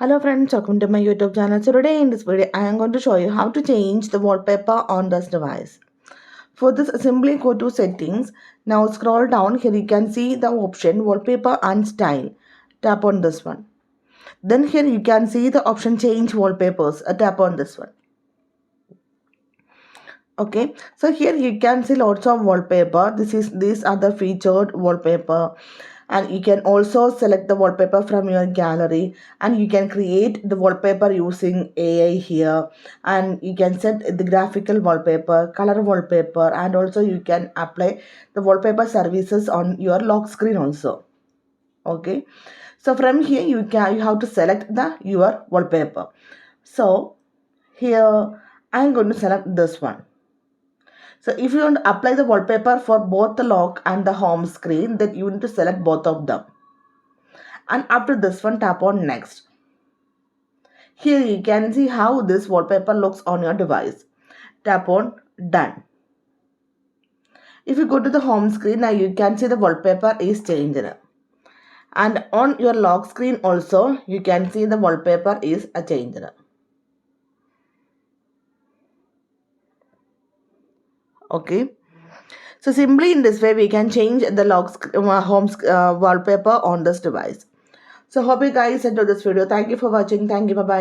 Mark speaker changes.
Speaker 1: Hello friends, welcome to my YouTube channel. So today in this video, I am going to show you how to change the wallpaper on this device. For this, simply go to settings. Now scroll down. Here you can see the option wallpaper and style. Tap on this one. Then here you can see the option change wallpapers. Tap on this one. Okay, so here you can see lots of wallpaper. These are the featured wallpaper, and you can also select the wallpaper from your gallery, and you can create the wallpaper using AI here, and you can set the graphical wallpaper, color wallpaper, and also you can apply the wallpaper services on your lock screen also. Okay, so from here you have to select the your wallpaper. So here I'm going to select this one. So if you want to apply the wallpaper for both the lock and the home screen, then you need to select both of them. And after this one, tap on next. Here you can see how this wallpaper looks on your device. Tap on done. If you go to the home screen, now you can see the wallpaper is changed. And on your lock screen also, you can see the wallpaper is changed. Okay. So simply in this way, we can change the wallpaper on this device. So hope you guys enjoyed this video. Thank you for watching. Thank you. Bye bye.